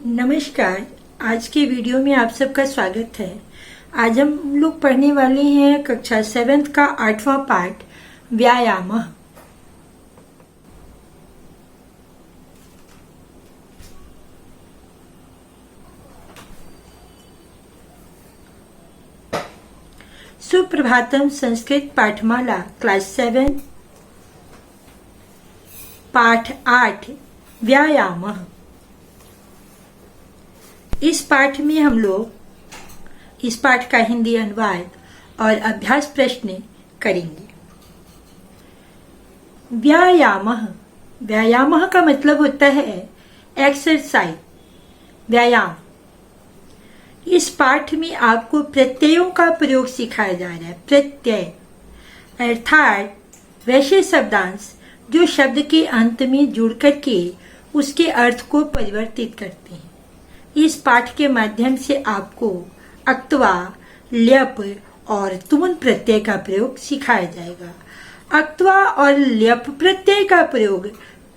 नमस्कार। आज के वीडियो में आप सबका स्वागत है। आज हम लोग पढ़ने वाले हैं कक्षा 7 का 8वां पाठ व्यायाम। सुप्रभातम संस्कृत पाठमाला क्लास 7 पाठ 8 व्यायाम। इस पाठ में हम लोग इस पाठ का हिंदी अनुवाद और अभ्यास प्रश्न करेंगे। व्यायाम। व्यायाम का मतलब होता है एक्सरसाइज, व्यायाम। इस पाठ में आपको प्रत्ययों का प्रयोग सिखाया जा रहा है। प्रत्यय अर्थात वैसे शब्दांश जो शब्द के अंत में जुड़ करके उसके अर्थ को परिवर्तित करते हैं। इस पाठ के माध्यम से आपको अक्त्वा, ल्यप और तुमुन प्रत्यय का प्रयोग सिखाया जाएगा। अक्त्वा और ल्यप प्रत्यय का प्रयोग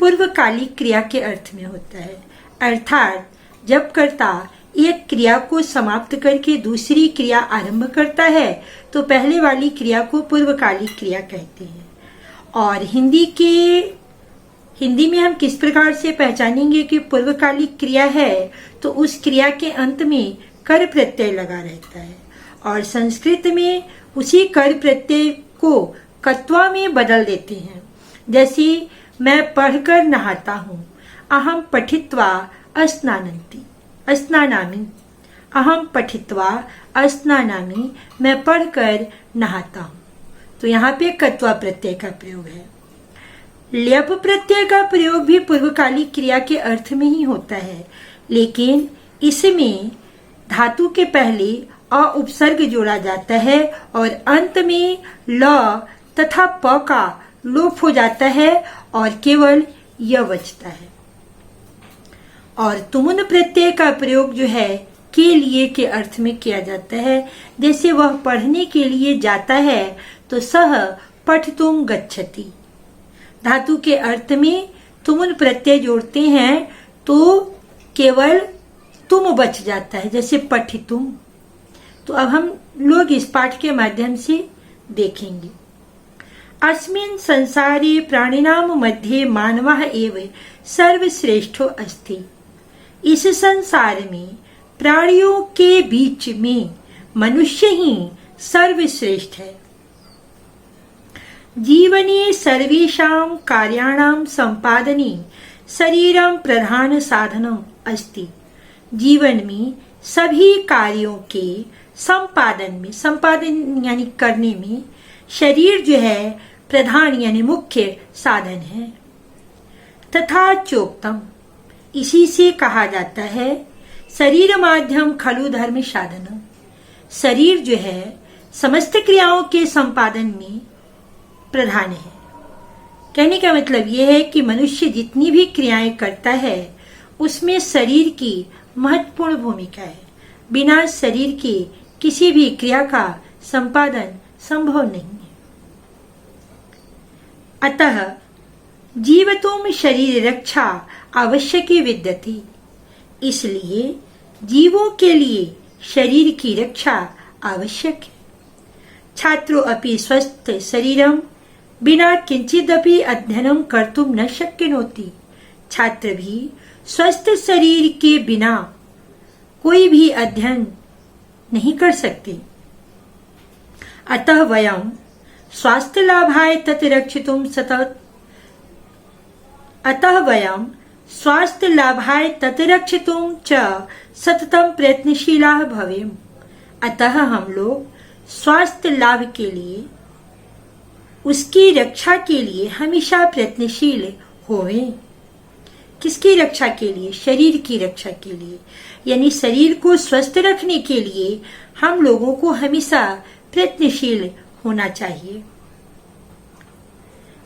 पूर्वकालिक क्रिया के अर्थ में होता है, अर्थात जब कर्ता एक क्रिया को समाप्त करके दूसरी क्रिया आरंभ करता है तो पहले वाली क्रिया को पूर्वकालिक क्रिया कहते हैं। और हिंदी में हम किस प्रकार से पहचानेंगे कि पूर्वकालिक क्रिया है, तो उस क्रिया के अंत में कर प्रत्यय लगा रहता है। और संस्कृत में उसी कर प्रत्यय को कत्वा में बदल देते हैं। जैसे मैं पढ़कर नहाता हूँ, अहम पठित्वा स्नानामि। अहम पठित्वा स्नानामि, मैं पढ़कर नहाता हूँ। तो यहाँ पे कत्वा प्रत्यय का प्रयोग है। ल्यप प्रत्यय का प्रयोग भी पूर्वकालिक क्रिया के अर्थ में ही होता है, लेकिन इसमें धातु के पहले अ उपसर्ग जोड़ा जाता है और अंत में ल तथा प का लोप हो जाता है और केवल य बचता है। और तुमुन प्रत्यय का प्रयोग जो है के लिए के अर्थ में किया जाता है। जैसे वह पढ़ने के लिए जाता है तो सह पठितुम गच्छति। धातु के अर्थ में तुमुन प्रत्यय जोड़ते हैं तो केवल तुम बच जाता है, जैसे पठितुम। तो अब हम लोग इस पाठ के माध्यम से देखेंगे। अस्मिन् संसारे प्राणिनां मध्ये मानवः एव सर्वश्रेष्ठो अस्ति। इस संसार में प्राणियों के बीच में मनुष्य ही सर्वश्रेष्ठ है। जीवने सर्वेषां कार्याणां संपादने शरीरं प्रधान साधनम अस्ति। जीवन में सभी कार्यों के संपादन यानी करने में शरीर जो है प्रधान यानी मुख्य साधन है। तथा चोक्तम, इसी से कहा जाता है शरीर माध्यम खलु धर्म साधनम। शरीर जो है समस्त क्रियाओं के संपादन में प्रधान है। कहने का मतलब यह है कि मनुष्य जितनी भी क्रियाएं करता है उसमें शरीर की महत्वपूर्ण भूमिका है। बिना शरीर के किसी भी क्रिया का संपादन संभव नहीं है। अतः जीवतुम शरीर रक्षा आवश्यकी विद्यति। इसलिए जीवों के लिए शरीर की रक्षा आवश्यक है। छात्रो अपि स्वस्थ शरीरम बिना किंचिदपि अध्ययनम कर्तुम न शक्नोति। छात्र भी स्वस्थ शरीर के बिना कोई भी अध्ययन नहीं कर सकते। अतः वयं स्वास्थ्य लाभाय तत् रक्षितुं सतत अतः वयं स्वास्थ्य लाभाय तत् रक्षितुं च सततम प्रयत्नशीलाः भवेम। अतः हम लोग स्वास्थ्य लाभ के लिए, उसकी रक्षा के लिए हमेशा प्रयत्नशील होवें। किसकी रक्षा के लिए? शरीर की रक्षा के लिए। यानी शरीर को स्वस्थ रखने के लिए हम लोगों को हमेशा प्रयत्नशील होना चाहिए।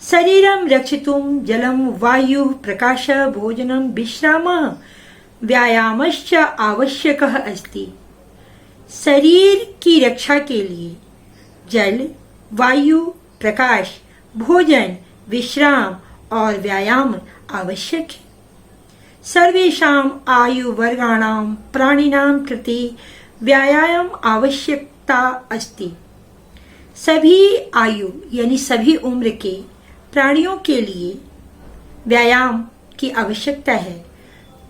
शरीरम रक्षितुम जलम वायु प्रकाश भोजनम विश्राम व्यायामश्च आवश्यकः अस्ति। शरीर की रक्षा के लिए जल, वायु, प्रकाश, भोजन, विश्राम और व्यायाम आवश्यक है। सर्वेषाम् आयुवर्गाणां प्राणिनां कृते व्यायाम आवश्यकता अस्ति। सभी आयु यानी सभी उम्र के प्राणियों के लिए व्यायाम की आवश्यकता है।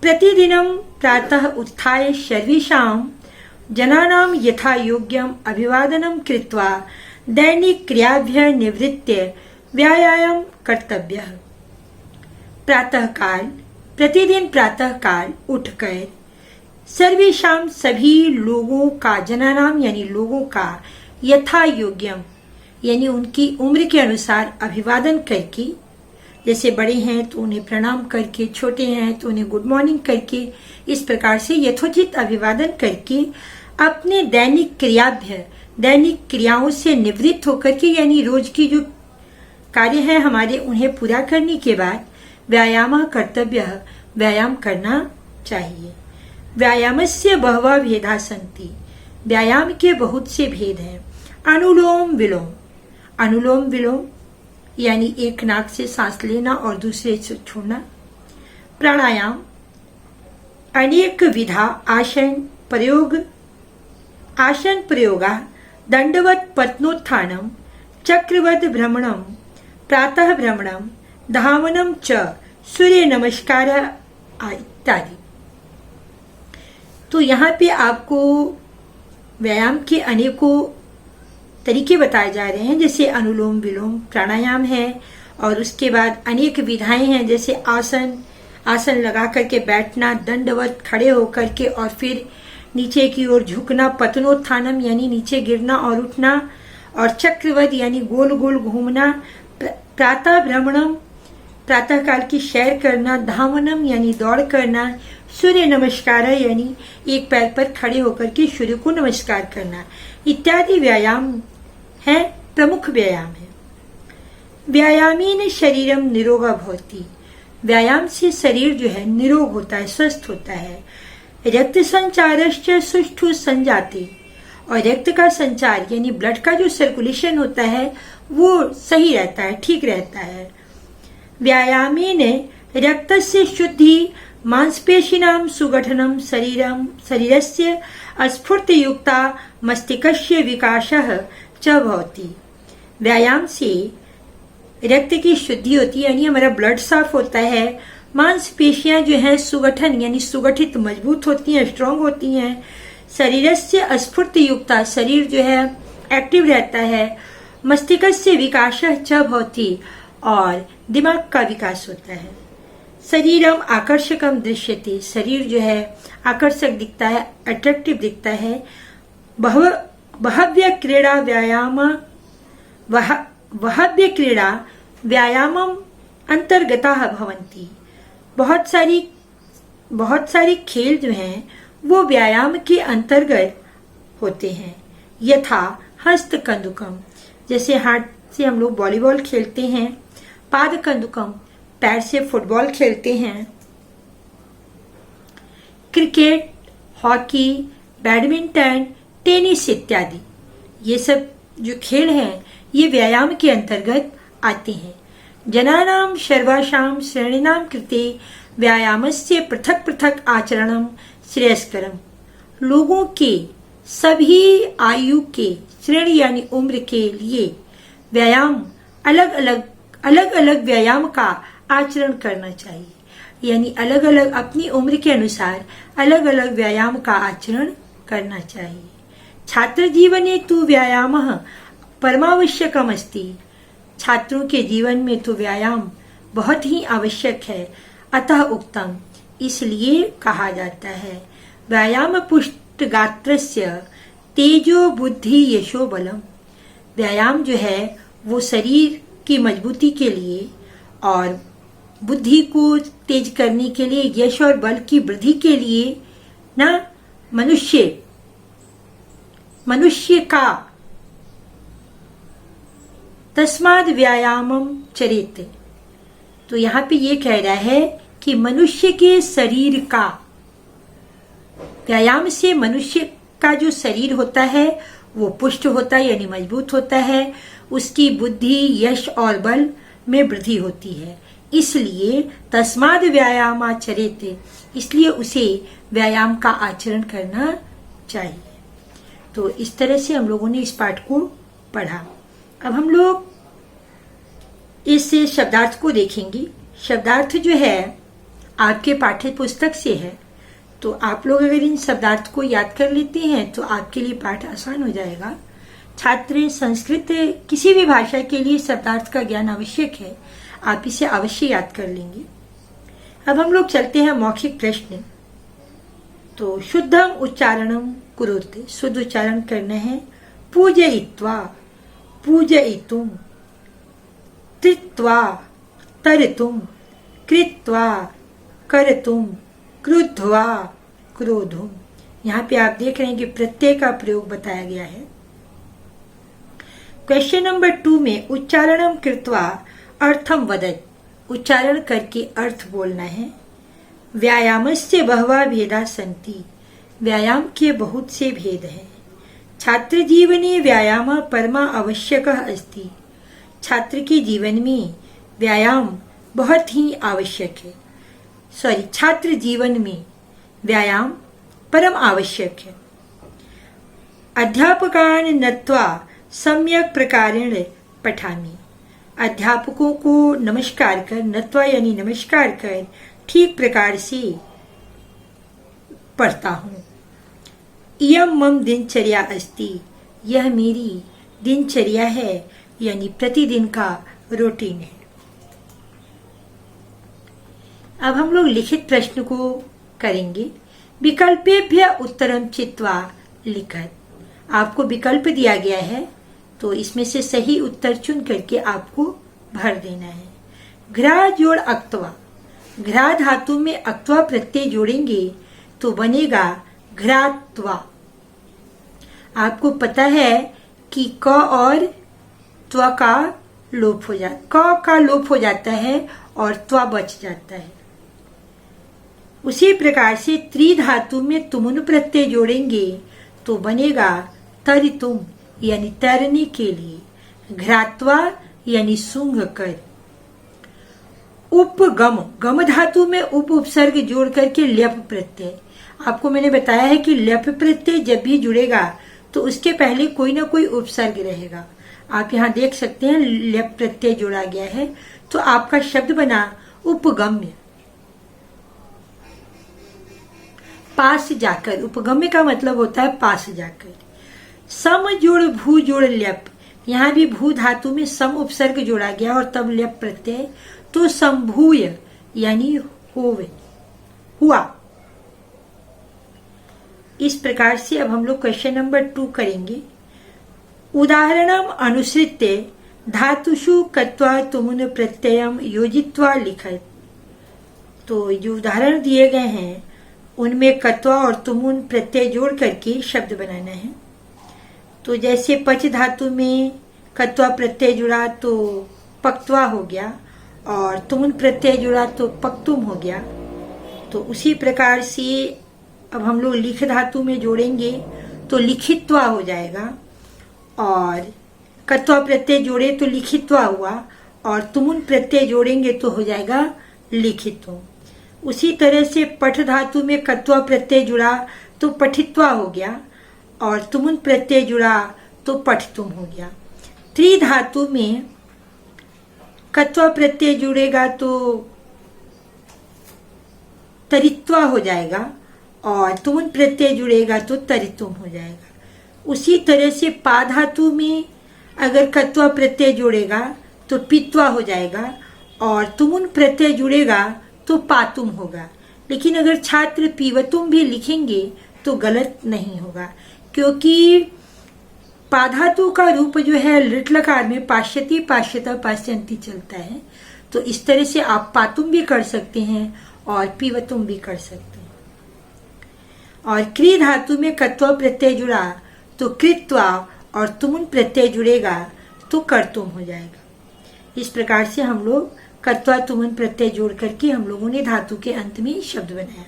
प्रतिदिनं प्रातः उत्थाय सर्वेषां जनानां यथा योग्यम् अभिवादनं कृत्वा दैनिक क्रियाभ्यः निवृत्य व्यायाम कर्तव्यः। प्रतिदिन प्रातः काल उठकर सर्वेषां सभी लोगों का, जनानाम यानी लोगों का, यथा योग्यम यानी उनकी उम्र के अनुसार अभिवादन करके, जैसे बड़े हैं तो उन्हें प्रणाम करके, छोटे हैं तो उन्हें गुड मॉर्निंग करके, इस प्रकार से यथोचित अभिवादन करके अपने दैनिक क्रियाओं से निवृत्त होकर के, यानी रोज की जो कार्य है हमारे, उन्हें पूरा करने के बाद व्यायाम कर्तव्य, व्यायाम करना चाहिए। व्यायामस्य बहवः भेदा सन्ति, व्यायाम के बहुत से भेद हैं। अनुलोम विलोम यानी एक नाक से सांस लेना और दूसरे से छोड़ना। प्राणायाम अनेक विधा आसन प्रयोगा दंडवत पत्नोत्थानम चक्रवत भ्रमणम प्रातः भ्रमणम धावनम च सूर्य नमस्कार इत्यादि। तो यहाँ पे आपको व्यायाम के अनेकों तरीके बताए जा रहे हैं, जैसे अनुलोम विलोम प्राणायाम है, और उसके बाद अनेक विधाएं हैं, जैसे आसन लगा करके बैठना, दंडवत खड़े होकर के और फिर नीचे की ओर झुकना, पतनोत्थानम यानी नीचे गिरना और उठना, और चक्रवत यानी गोल गोल घूमना, प्रातः भ्रमणम प्रातः काल की सैर करना, धावनम यानी दौड़ करना, सूर्य नमस्कार यानी एक पैर पर खड़े होकर के सूर्य को नमस्कार करना इत्यादि व्यायाम है, प्रमुख व्यायाम है। व्यायामेन शरीरम निरोगा भवति, व्यायाम से शरीर जो है निरोग होता है, स्वस्थ होता है। रक्त संचारश्च सुष्ठु संजाति, और रक्त का संचार यानी ब्लड का जो सर्कुलेशन होता है वो सही रहता है, ठीक रहता है। व्यायामेन रक्तस्य शुद्धि मांसपेशिनां सुगठनं शरीरस्य स्फूर्तियुक्ता मस्तिष्कस्य विकासः च भवति। व्यायाम से रक्त की शुद्धि होती है, यानी हमारा ब्लड साफ होता है। मांसपेशियां जो है सुगठन यानी सुगठित मजबूत होती हैं, स्ट्रांग होती हैं। शरीरस्य स्फूर्तियुक्ता, शरीर जो है एक्टिव रहता है। मस्तिष्कस्य विकासः च भवति, और दिमाग का विकास होता है। शरीरम आकर्षकम दृश्यते, शरीर जो है आकर्षक दिखता है, अट्रैक्टिव दिखता है। बहव्य क्रीड़ा व्यायामम अंतर्गताः भवन्ति, बहुत सारी खेल जो हैं वो व्यायाम के अंतर्गत होते हैं। यथा हस्त कंदुकम, जैसे हाथ से हम लोग वॉलीबॉल खेलते हैं। पाद कंदुकम, पैर से फुटबॉल खेलते हैं। क्रिकेट, हॉकी, बैडमिंटन, टेनिस इत्यादि, ये सब जो खेल हैं ये व्यायाम के अंतर्गत आते हैं। जनानां सर्वासां श्रेणीनां कृते व्यायामस्य पृथक पृथक आचरणं श्रेयस्करम, लोगों के सभी आयु के श्रेणी यानी उम्र के लिए व्यायाम अलग अलग व्यायाम का आचरण करना चाहिए, यानी अलग अलग अपनी उम्र के अनुसार अलग अलग व्यायाम का आचरण करना चाहिए। छात्र जीवने तु व्यायामः परमावश्यकम् अस्ति, छात्रों के जीवन में तो व्यायाम बहुत ही आवश्यक है। अतः उक्तम, इसलिए कहा जाता है, व्यायाम पुष्ट गात्रस्य तेजो बुद्धि यशो बलम, व्यायाम जो है वो शरीर की मजबूती के लिए और बुद्धि को तेज करने के लिए, यश और बल की वृद्धि के लिए ना मनुष्य का तस्माद व्यायामम चरित, तो यहाँ पे ये कह रहा है कि मनुष्य के शरीर का, व्यायाम से मनुष्य का जो शरीर होता है वो पुष्ट होता है यानी मजबूत होता है, उसकी बुद्धि, यश और बल में वृद्धि होती है। इसलिए तस्माद व्यायामाचरेते, इसलिए उसे व्यायाम का आचरण करना चाहिए। तो इस तरह से हम लोगों ने इस पाठ को पढ़ा। अब हम लोग इस शब्दार्थ को देखेंगे। शब्दार्थ जो है आपके पाठ्य पुस्तक से है, तो आप लोग अगर इन शब्दार्थ को याद कर लेते हैं तो आपके लिए पाठ आसान हो जाएगा। छात्र संस्कृत किसी भी भाषा के लिए शब्दार्थ का ज्ञान आवश्यक है, आप इसे अवश्य याद कर लेंगे। अब हम लोग चलते हैं मौखिक प्रश्न। तो शुद्धम उच्चारणम कुरुते, शुद्ध उच्चारण करना है। पूजयित्वा, पूजयितुम, त्रित्वा, तरतुम, कृत्वा, करतुम, क्रुद्ध्वा, क्रोधुम। यहाँ पे आप देख रहे हैं कि प्रत्यय का प्रयोग बताया गया है। क्वेश्चन नंबर 2 में उच्चारणम कृत्वा अर्थम वदत, उच्चारण करके अर्थ बोलना है। व्यायामस्य बहवा भेदा सन्ति, व्यायाम के बहुत से भेद हैं। छात्र जीवने व्यायाम परमा आवश्यकः अस्ति, छात्र के जीवन में व्यायाम बहुत ही आवश्यक है। छात्र जीवन में व्यायाम परम आवश्यक है। अध्यापकान नत्वा सम्यक प्रकारेण पठामि, अध्यापकों को नमस्कार कर, नत्वा यानी नमस्कार कर, ठीक प्रकार से पढ़ता हूँ। इयम मम दिनचर्या अस्ति, यह मेरी दिनचर्या है, यानी प्रतिदिन का रूटीन है। अब हम लोग लिखित प्रश्न को करेंगे। विकल्पेभ्य उत्तरम चित्वा लिखत, आपको विकल्प दिया गया है, तो इसमें से सही उत्तर चुन करके आपको भर देना है। घ्रा जोड़ अक्त्वा, घ्रा धातु में अक्त्वा प्रत्यय जोड़ेंगे तो बनेगा घ्रात्वा। आपको पता है कि क और त्वा का लोप हो जाता, क का लोप हो जाता है और त्वा बच जाता है। उसी प्रकार से त्रि धातु में तुमुन प्रत्यय जोड़ेंगे तो बनेगा तरितुम, यानी तैरने के लिए। घ्रात्वा यानी सूंघ कर। उपगम, गम धातु में उप उपसर्ग जोड़ करके ल्यप प्रत्यय। आपको मैंने बताया है कि ल्यप प्रत्यय जब भी जुड़ेगा तो उसके पहले कोई ना कोई उपसर्ग रहेगा। आप यहाँ देख सकते हैं ल्यप प्रत्यय जोड़ा गया है, तो आपका शब्द बना उपगम्य। पास जाकर, उपगम्य का मतलब होता है पास जाकर। सम जोड़ भू जोड़ ल्यप, यहाँ भी भू धातु में सम उपसर्ग जोड़ा गया और तब ल्यप प्रत्यय, तो संभूय यानी होवे, हुआ। इस प्रकार से अब हम लोग क्वेश्चन नंबर 2 करेंगे। उदाहरणम अनुसृत्य धातुषु कत्वा तुमुन प्रत्ययम योजित्वा लिखत, तो जो उदाहरण दिए गए हैं उनमें कत्वा और तुमुन प्रत्यय जोड़ करके शब्द बनाना है। तो जैसे पच धातु में कत्वा प्रत्यय जुड़ा तो पक्त्वा हो गया, और तुमुन प्रत्यय जुड़ा तो पक्तुम हो गया। तो उसी प्रकार से अब हम लोग लिख धातु में जोड़ेंगे तो लिखित्वा हो जाएगा, और कत्वा प्रत्यय जोड़े तो लिखित्वा हुआ, और तुमुन प्रत्यय जोड़ेंगे तो हो जाएगा लिखित्व। उसी तरह से पठ धातु में कत्वा प्रत्यय जुड़ा तो पठित्वा हो गया, और तुमुन प्रत्यय जुड़ा तो पठितुम हो गया। त्रि धातु में कत्वा प्रत्यय जुड़ेगा तो तरित्वा हो जाएगा, और तुमुन प्रत्यय जुड़ेगा तो तरितुम हो जाएगा। उसी तरह से पा धातु में अगर कत्वा प्रत्यय जुड़ेगा तो पित्वा हो जाएगा, और तुमुन प्रत्यय जुड़ेगा तो पातुम होगा। लेकिन अगर छात्र पीवतुम भी लिखेंगे तो गलत नहीं होगा, क्योंकि पाधातु का रूप जो है लिट्लकार में पाश्यति पाश्यता पाश्यंती चलता है। तो इस तरह से आप पातुम भी कर सकते हैं और पीवतुम भी कर सकते हैं। और क्री धातु में कत्वा प्रत्यय जुड़ा तो कृत्वा, और तुमुन प्रत्यय जुड़ेगा तो कर्तुम हो जाएगा। इस प्रकार से हम लोग कत्वा तुमुन प्रत्यय जोड़ करके हम लोगों ने धातु के अंत में शब्द बनाया।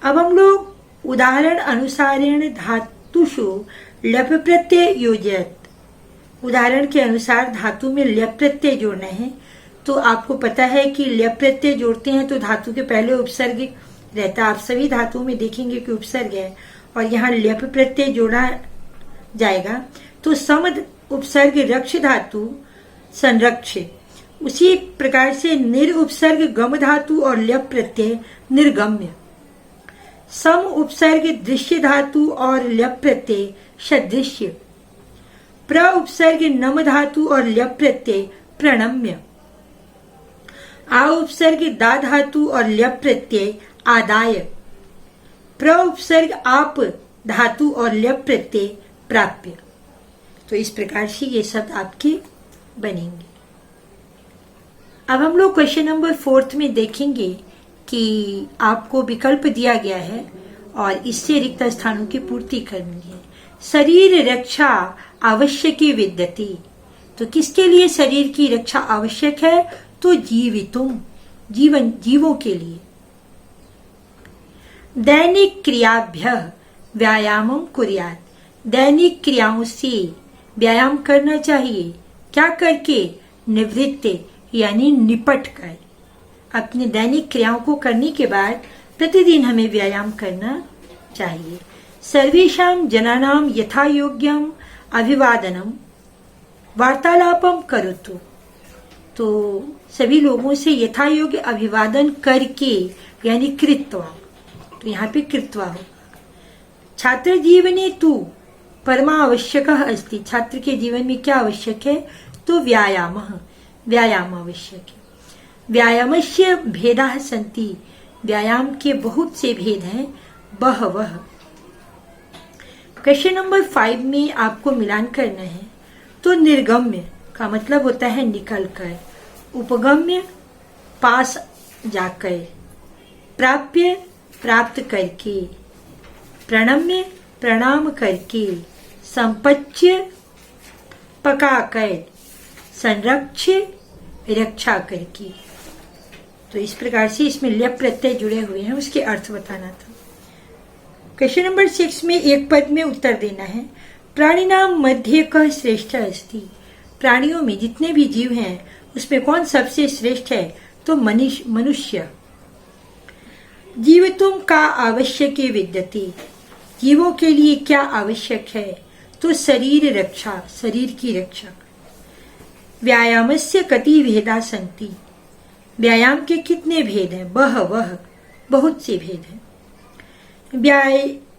अब हम लोग उदाहरण अनुसारेण धातुषु लप प्रत्यय योजयत, उदाहरण के अनुसार धातु में लप प्रत्यय जोड़ना है। तो आपको पता है कि ल्यप प्रत्यय जोड़ते हैं तो धातु के पहले उपसर्ग रहता है। आप सभी धातुओं में देखेंगे कि उपसर्ग है और यहाँ ल्यप प्रत्यय जोड़ा जाएगा तो सम उपसर्ग रक्ष धातु संरक्ष। उसी प्रकार से निर उपसर्ग गम धातु और ल्यप प्रत्यय निर्गम्य। सम उपसर्ग दृश्य धातु और ल्यप प्रत्यय सदृश्य। प्र उपसर्ग नम धातु और ल्यप प्रत्यय प्रणम्य। आ उपसर्ग दा धातु और ल्यप प्रत्यय आदाय। प्र उपसर्ग आप धातु और ल्यप प्रत्यय प्राप्य। तो इस प्रकार से ये शब्द आपके बनेंगे। अब हम लोग क्वेश्चन नंबर 4 में देखेंगे कि आपको विकल्प दिया गया है और इससे रिक्त स्थानों की पूर्ति करनी है। शरीर रक्षा आवश्यक विद्यते, तो किसके लिए शरीर की रक्षा आवश्यक है? तो जीवितुम, जीवों के लिए। दैनिक क्रियाभ्य व्यायामम कुर्यात्, दैनिक क्रियाओं से व्यायाम करना चाहिए। क्या करके? निवृत्त यानी निपट कर। अपने दैनिक क्रियाओं को करने के बाद प्रतिदिन हमें व्यायाम करना चाहिए। सर्वेषां जनानां यथा योग्यम अभिवादनम वार्तालापम करोतु, तो सभी लोगों से यथा योग्य अभिवादन करके यानी कृत्वा, तो यहाँ पे कृत्वा हो। छात्र जीवने तु परमा आवश्यकः अस्ति, छात्र के जीवन में क्या आवश्यक है? तो व्यायाम आवश्यक है। व्यायामस्य भेदाः सन्ति, व्यायाम के बहुत से भेद हैं। बहवः। क्वेश्चन नंबर 5 में आपको मिलान करना है। तो निर्गम्य का मतलब होता है निकल कर, उपगम्य पास जाकर, प्राप्य प्राप्त करके, प्रणम्य प्रणाम करके, संपच्य पकाकर, संरक्ष रक्षा करके। तो इस प्रकार से इसमें ल्यप प्रत्यय जुड़े हुए हैं, उसके अर्थ बताना था। क्वेश्चन नंबर 6 में एक पद में उत्तर देना है। प्राणिनाम मध्य कः श्रेष्ठ अस्ति, प्राणियों में जितने भी जीव हैं उसमें कौन सबसे श्रेष्ठ है? तो मनुष्य। जीवितुम का आवश्यक विद्यते, जीवों के लिए क्या आवश्यक है? तो शरीर रक्षा, शरीर की रक्षा। व्यायामस्य कति भेदा सन्ति, व्यायाम के कितने भेद हैं? बहवः, बहुत से भेद हैं।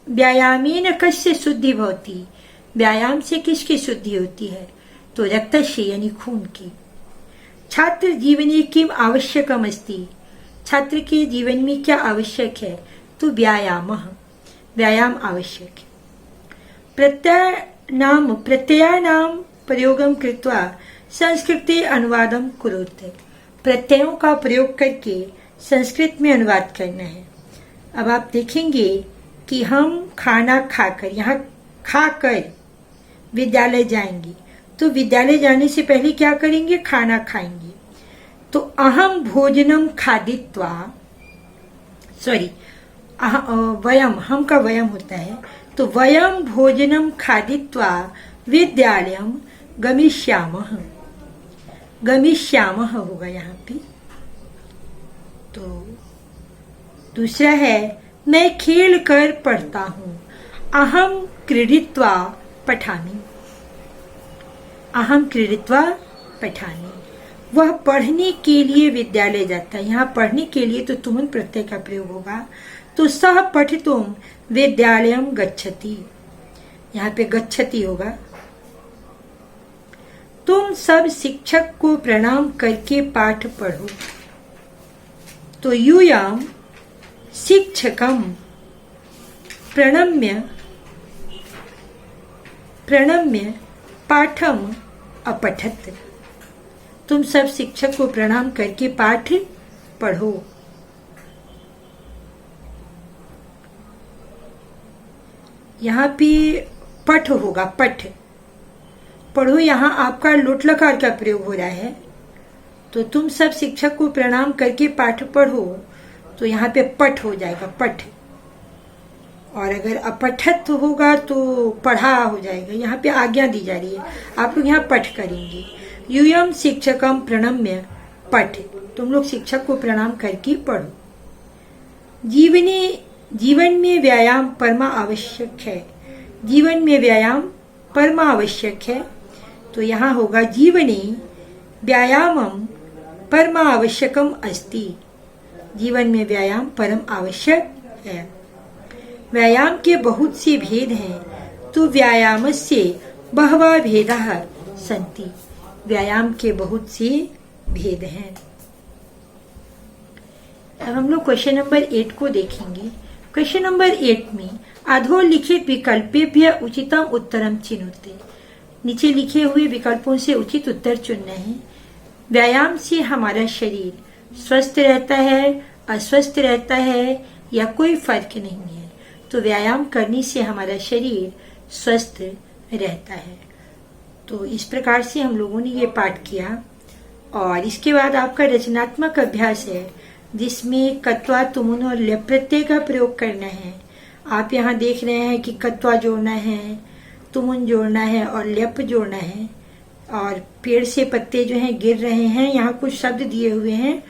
व्यायामेन कस्य शुद्धि भवति, व्यायाम से किसकी शुद्धि होती है? तो रक्तस्य यानी खून की। छात्र जीवने किम आवश्यकम अस्ति, छात्र के जीवन में क्या आवश्यक है? तो व्यायाम आवश्यक है। प्रत्ययानाम प्रयोगम कृत्वा संस्कृते अनुवादम कुरुते, प्रत्ययों का प्रयोग करके संस्कृत में अनुवाद करना है। अब आप देखेंगे कि हम खाना खाकर, यहाँ खाकर विद्यालय जाएंगे, तो विद्यालय जाने से पहले क्या करेंगे? खाना खाएंगे। तो अहम भोजनम खादित्वा, वयम, हम का वयम होता है, तो वयम भोजनम खादित्वा विद्यालयम गमिष्यामः होगा यहाँ पे। तो दूसरा है मैं खेल कर पढ़ता हूँ। अहम क्रीडित्वा पठामि, अहम क्रीडित्वा पठामि, वह पढ़ने के लिए विद्यालय जाता है। यहाँ पढ़ने के लिए तो तुमन प्रत्यय का प्रयोग होगा। तो सह पठितुम विद्यालयम गच्छति, यहाँ पे गच्छति होगा। तुम सब शिक्षक को प्रणाम करके पाठ पढ़ो। तो यूयम शिक्षकम प्रणम्य पाठम अपठत, तुम सब शिक्षक को प्रणाम करके पाठ पढ़ो। यहाँ पे पठ होगा, पठ, पढ़ो, यहाँ आपका लोट लकार का प्रयोग हो रहा है। तो तुम सब शिक्षक को प्रणाम करके पाठ पढ़ो, तो यहाँ पे पठ हो जाएगा, पठ। और अगर अपठत होगा तो पढ़ा हो जाएगा। यहाँ पे आज्ञा दी जा रही है, आप लोग यहाँ पठ करेंगे। यूयम शिक्षकम प्रणम्य पठ, तुम लोग शिक्षक को प्रणाम करके पढ़ो। जीवन में व्यायाम परमा आवश्यक है। जीवन में व्यायाम परमा आवश्यक है, तो यहाँ होगा जीवने व्यायामम परमा आवश्यकम अस्ति। जीवन में व्यायाम परम आवश्यक है। व्यायाम के बहुत से भेद हैं, तो व्यायामस्य बहवः भेदाः सन्ति। व्यायाम के बहुत से भेद हैं। अब हम लोग क्वेश्चन नंबर 8 को देखेंगे। क्वेश्चन नंबर 8 में अधोलिखित विकल्पेभ्यः उचितम उत्तरम चिनुते। नीचे लिखे हुए विकल्पों से उचित उत्तर चुनना है। व्यायाम से हमारा शरीर स्वस्थ रहता है, अस्वस्थ रहता है या कोई फर्क नहीं है। तो व्यायाम करने से हमारा शरीर स्वस्थ रहता है। तो इस प्रकार से हम लोगों ने ये पाठ किया। और इसके बाद आपका रचनात्मक अभ्यास है, जिसमें कत्वा, तुमुन और ल्यप प्रत्यय का प्रयोग करना है। आप यहाँ देख रहे हैं कि कत्वा जोड़ना है, तुमुन जोड़ना है और ल्यप जोड़ना है। और पेड़ से पत्ते जो हैं गिर रहे हैं, यहाँ कुछ शब्द दिए हुए हैं,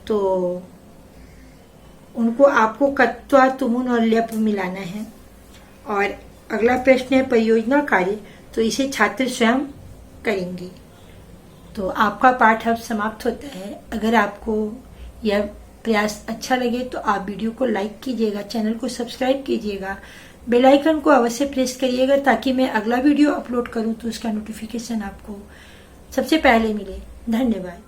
तो उनको आपको कत्वा, तुमुन और ल्यप मिलाना है। और अगला प्रश्न है परियोजना कार्य, तो इसे छात्र स्वयं करेंगे। तो आपका पाठ अब समाप्त होता है। अगर आपको यह प्रयास अच्छा लगे तो आप वीडियो को लाइक कीजिएगा, चैनल को सब्सक्राइब कीजिएगा, बेल आइकन को अवश्य प्रेस करिएगा, ताकि मैं अगला वीडियो अपलोड करूं तो उसका नोटिफिकेशन आपको सबसे पहले मिले। धन्यवाद।